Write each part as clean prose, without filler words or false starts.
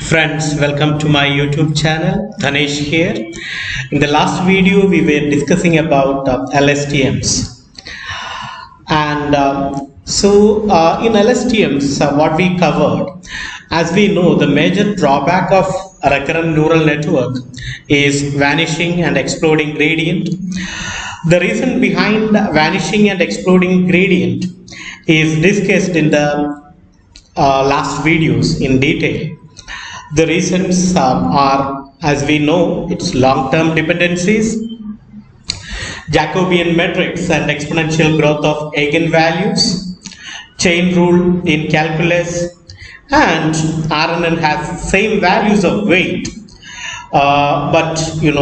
Friends, welcome to my YouTube channel. Dhanesh here. In the last video, we were discussing about LSTMs. And in LSTMs, what we covered, as we know, the major drawback of a recurrent neural network is vanishing and exploding gradient. The reason behind vanishing and exploding gradient is discussed in the last videos in detail. The reasons are, as we know, it's long-term dependencies, Jacobian metrics and exponential growth of eigenvalues, chain rule in calculus, and RNN has same values of weight. But in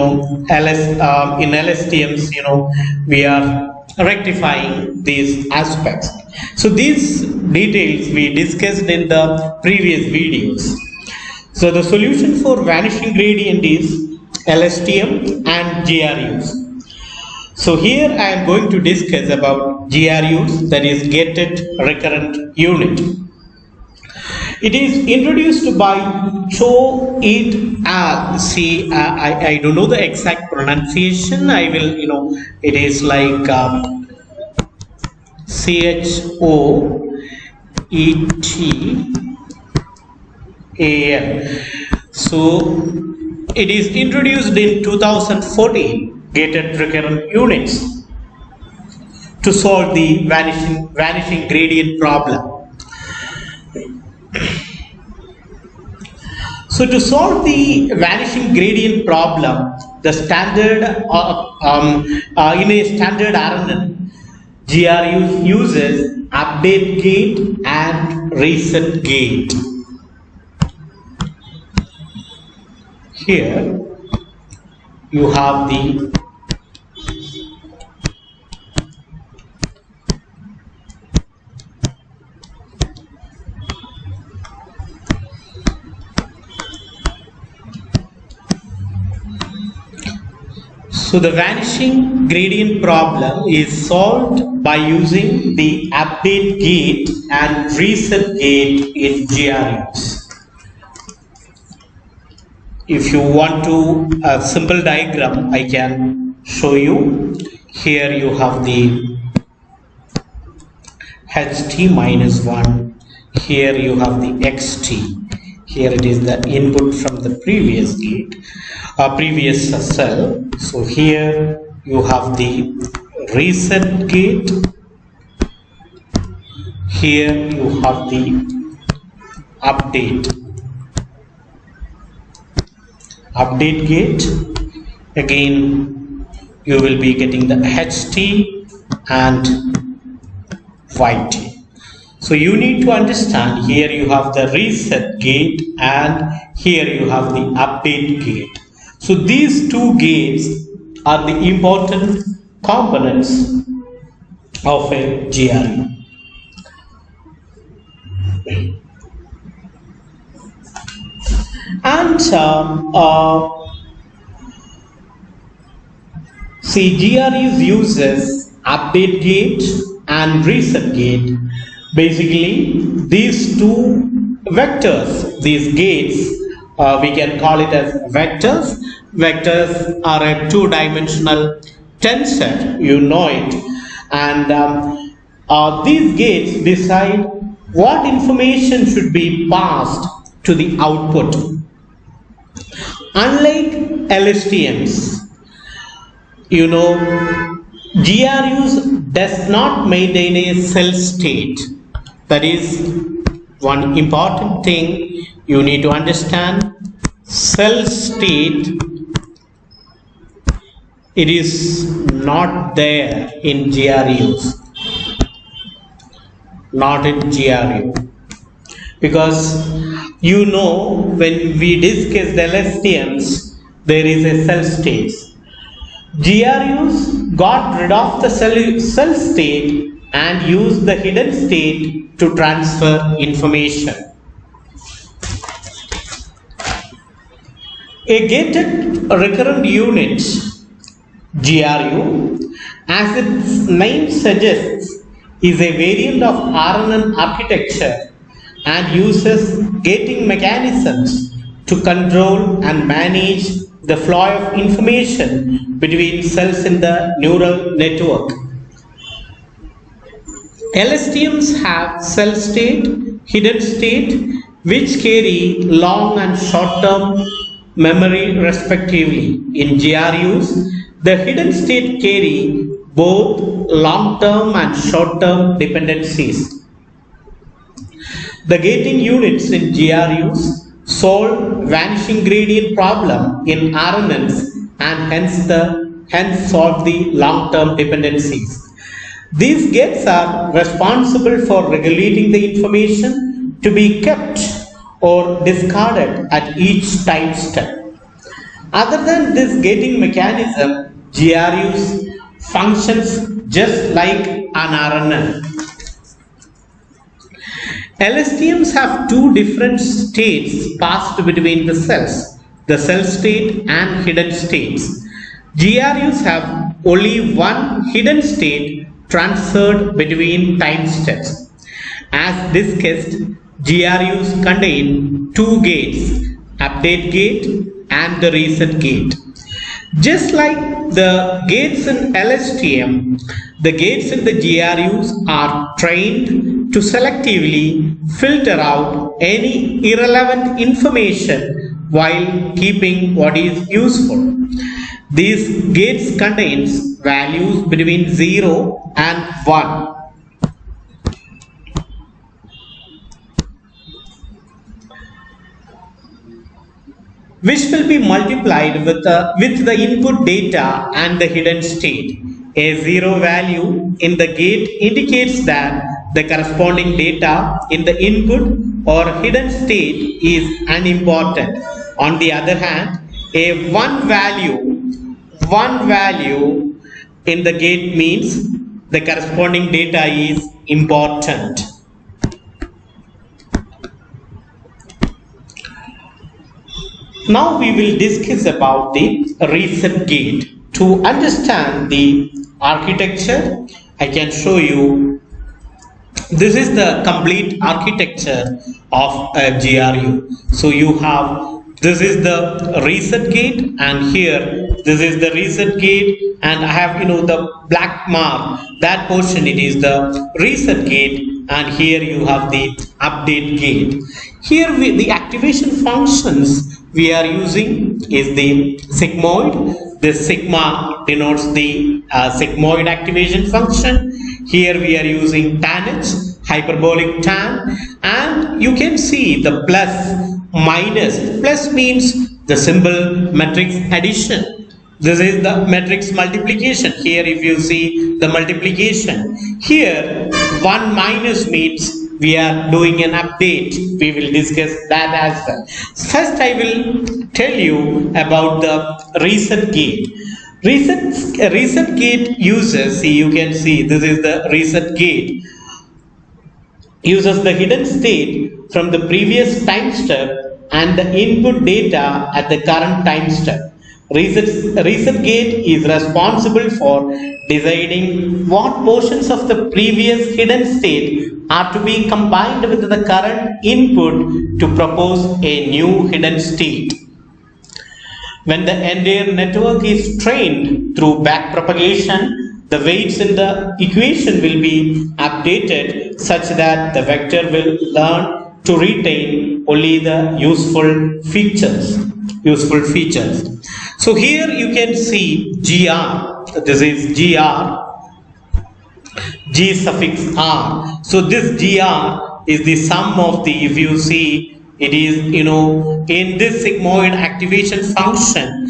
LSTMs, we are rectifying these aspects. So these details we discussed in the previous videos. So the solution for vanishing gradient is LSTM and GRUs. So here I am going to discuss about GRUs, that is gated recurrent unit. It is introduced by Cho et al. See, I don't know the exact pronunciation. I will, it is like CHOETAL. So it is introduced in 2014, gated recurrent units, to solve the vanishing gradient problem. So to solve the vanishing gradient problem, the standard in a standard RNN, GRU uses update gate and reset gate. Here you have the So the vanishing gradient problem is solved by using the update gate and reset gate in GRUs. If you want to a simple diagram, I can show you. Here you have the HT minus 1. Here you have the XT. Here it is the input from the previous gate, previous cell. So here you have the reset gate. Here you have the update gate. Again, you will be getting the HT and YT. So you need to understand, here you have the reset gate and here you have the update gate. So these two gates are the important components of a GRU. And GRUs uses update gate and reset gate. Basically, these two vectors, these gates, we can call it as vectors. Vectors are a two-dimensional tensor, you know it. And these gates decide what information should be passed to the output. Unlike LSTMs, GRUs does not maintain a cell state. That is one important thing you need to understand. Cell state, it is not there in GRUs. Not in GRU. Because when we discussed LSTMs, there is a cell state. GRUs got rid of the cell state and used the hidden state to transfer information. A gated recurrent unit, GRU, as its name suggests, is a variant of RNN architecture and uses gating mechanisms to control and manage the flow of information between cells in the neural network. LSTMs have cell state, hidden state, which carry long and short-term memory respectively. In GRUs, the hidden state carry both long-term and short-term dependencies. The gating units in GRUs solve vanishing gradient problem in RNNs and hence solve the long-term dependencies. These gates are responsible for regulating the information to be kept or discarded at each time step. Other than this gating mechanism, GRUs functions just like an RNN. LSTMs have two different states passed between the cells, the cell state and hidden states. GRUs have only one hidden state transferred between time steps. As discussed, GRUs contain two gates, update gate and the reset gate. Just like the gates in LSTM, the gates in the GRUs are trained to selectively filter out any irrelevant information while keeping what is useful. These gates contains values between 0 and 1. Which will be multiplied with the input data and the hidden state. A 0 value in the gate indicates that the corresponding data in the input or hidden state is unimportant. On the other hand, a 1 value in the gate means the corresponding data is important. Now we will discuss about the reset gate. To understand the architecture, I can show you. This is the complete architecture of a GRU. So you have, this is the reset gate, and here this is the reset gate, and I have the black mark, that portion it is the reset gate, and here you have the update gate. Here the activation functions we are using is the sigmoid. This sigma denotes the sigmoid activation function. Here we are using tan h, hyperbolic tan, and you can see the plus, minus. Plus means the symbol matrix addition. This is the matrix multiplication. Here if you see the multiplication, here 1 minus means we are doing an update. We will discuss that as well. First I will tell you about the reset gate. Reset gate uses, see, you can see this is the reset gate, uses the hidden state from the previous time step and the input data at the current time step. Reset gate is responsible for deciding what portions of the previous hidden state are to be combined with the current input to propose a new hidden state. When the entire network is trained through backpropagation, the weights in the equation will be updated such that the vector will learn to retain only the useful features. So here you can see GR. This is GR. G suffix R. So this GR is the sum of the, if you see, it is, in this sigmoid activation function,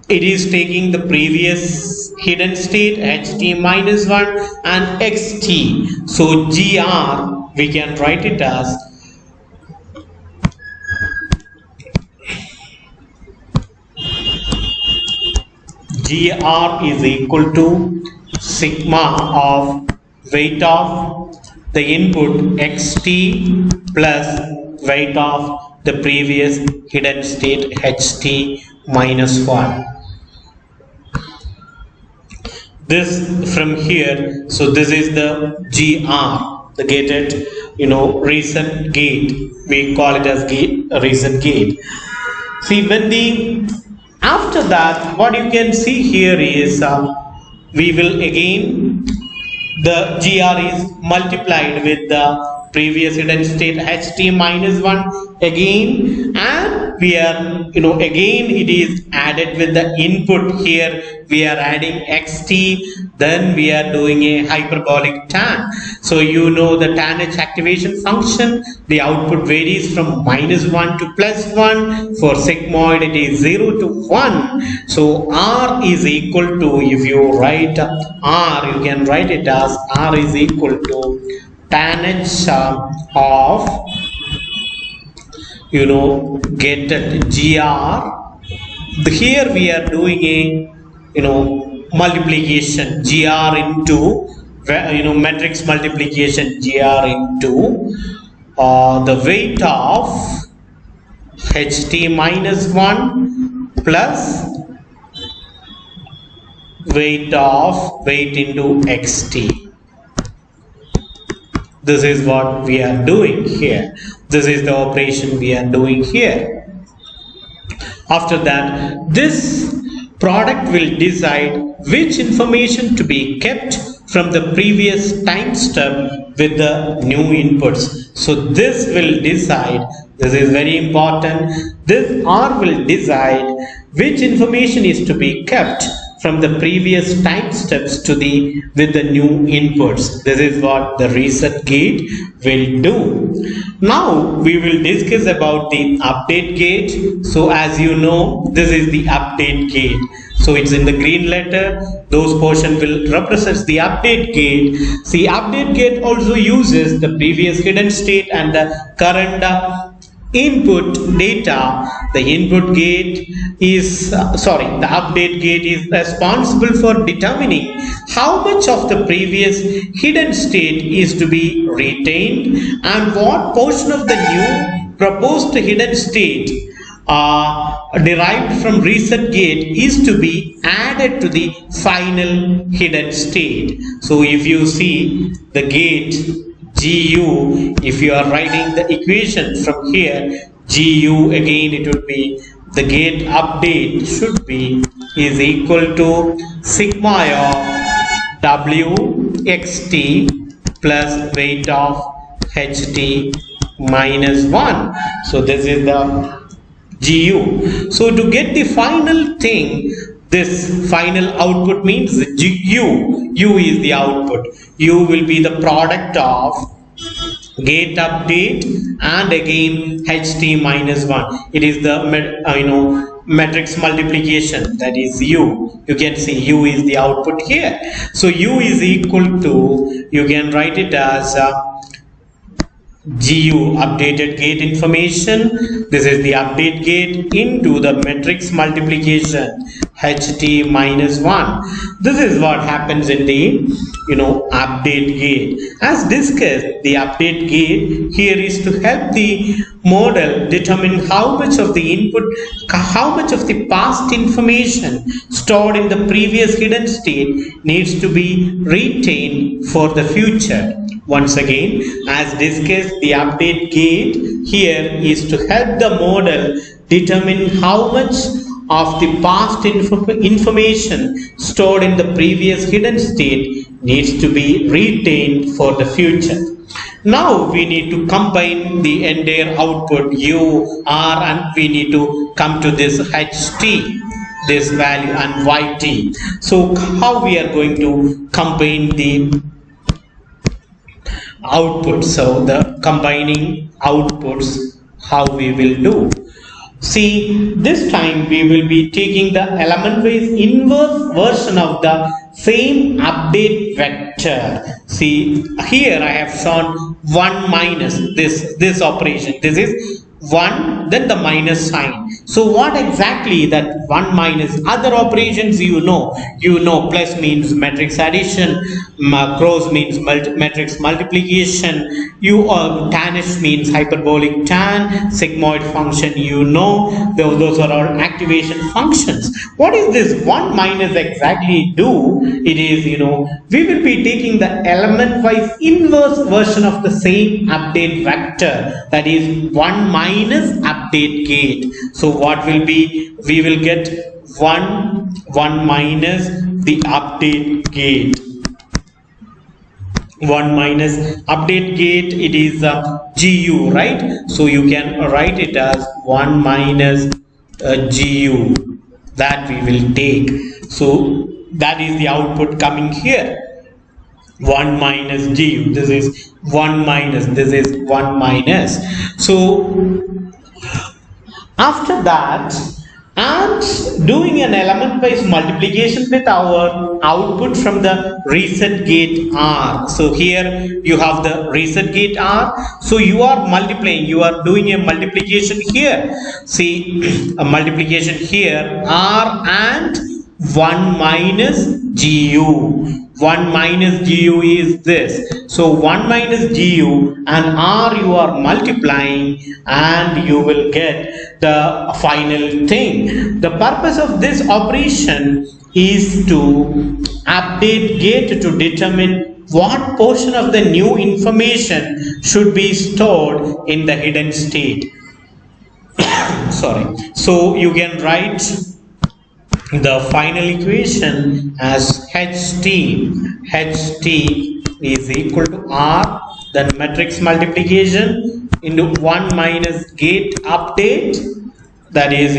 it is taking the previous hidden state ht minus 1 and xt. So GR, we can write it as GR is equal to sigma of weight of the input xt plus weight of the previous hidden state ht minus 1. This from here, so this is the GR, the gated reset gate. We call it as reset gate. See, after that, what you can see here is we will again, the GR is multiplied with the previous hidden state HT minus 1 again, and we are, again it is added with the input. Here we are adding XT, then we are doing a hyperbolic tan. So the tan H activation function, the output varies from -1 to +1. For sigmoid it is 0 to 1. So R is equal to, if you write R, you can write it as R is equal to tan H of get at GR. Here we are doing a multiplication, GR into matrix multiplication, GR into the weight of HT minus 1 plus weight into XT. This is what we are doing here. This is the operation we are doing here. After that, this product will decide which information to be kept from the previous time step with the new inputs. So this will decide, this is very important, this R will decide which information is to be kept from the previous time steps with the new inputs. This is what the reset gate will do. Now we will discuss about the update gate. So as you know, this is the update gate. So it's in the green letter. Those portion will represent the update gate. See, update gate also uses the previous hidden state and the current input data. The input gate is the update gate is responsible for determining how much of the previous hidden state is to be retained and what portion of the new proposed hidden state derived from reset gate is to be added to the final hidden state. So if you see the gate GU, if you are writing the equation from here, GU, again it would be the gate update should be is equal to sigma of WXT plus weight of HT minus 1. So this is the GU. So to get the final thing, this final output means U. U is the output. U will be the product of gate update and again HT minus 1. It is the matrix multiplication, that is U. You can see U is the output here. So U is equal to, you can write it as GU, updated gate information. This is the update gate into the matrix multiplication HT minus 1. This is what happens in the update gate. As discussed, the update gate here is to help the model determine how much of the input, how much of the past information stored in the previous hidden state needs to be retained for the future. Once again, as discussed, the update gate here is to help the model determine how much of the past information stored in the previous hidden state needs to be retained for the future. Now we need to combine the entire output U, R, and we need to come to this HT, this value, and YT. So how we are going to combine the outputs? So the combining outputs, how we will do? See, this time we will be taking the element-wise inverse version of the same update vector. See, here I have shown 1 minus this operation. This is 1, then the minus sign. So what exactly that 1 minus? Other operations you know plus means matrix addition, cross means matrix multiplication, tan H means hyperbolic tan, sigmoid function those are all activation functions. What is this 1 minus exactly do? It is, we will be taking the element wise inverse version of the same update vector, that is 1 minus minus update gate. So what will be? We will get 1 minus the update gate. 1 minus update gate, it is GU, right? So you can write it as 1 minus GU that we will take. So that is the output coming here. 1 minus GU. This is 1 minus. This is 1 minus. So after that, and doing an element wise multiplication with our output from the reset gate R. So here you have the reset gate R. So you are multiplying, you are doing a multiplication here. See, a multiplication here, R and 1 minus GU. 1 minus GU is this. So 1 minus GU and R you are multiplying, and you will get the final thing. The purpose of this operation is to update gate to determine what portion of the new information should be stored in the hidden state. Sorry. So you can write the final equation as HT is equal to R, then matrix multiplication into 1 minus gate update, that is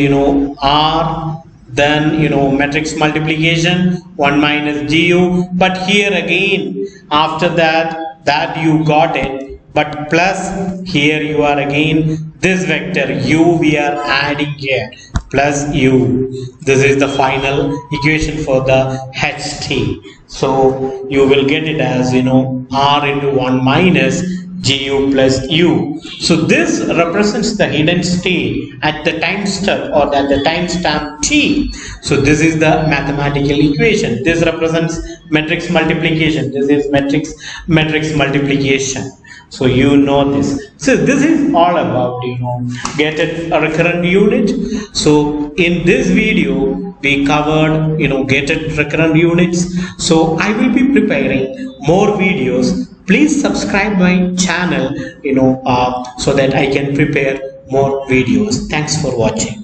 R, then matrix multiplication 1 minus GU. But here again, after that you got it, but plus here you are again this vector U we are adding here, plus U. This is the final equation for the HT. So you will get it as R into 1 minus GU plus U. So this represents the hidden state at the time step or at the timestamp T. So this is the mathematical equation. This represents matrix multiplication. This is matrix multiplication. So you know this. So this is all about get a recurrent unit. So in this video we covered gated recurrent units. So I will be preparing more videos. Please subscribe my channel so that I can prepare more videos. Thanks for watching.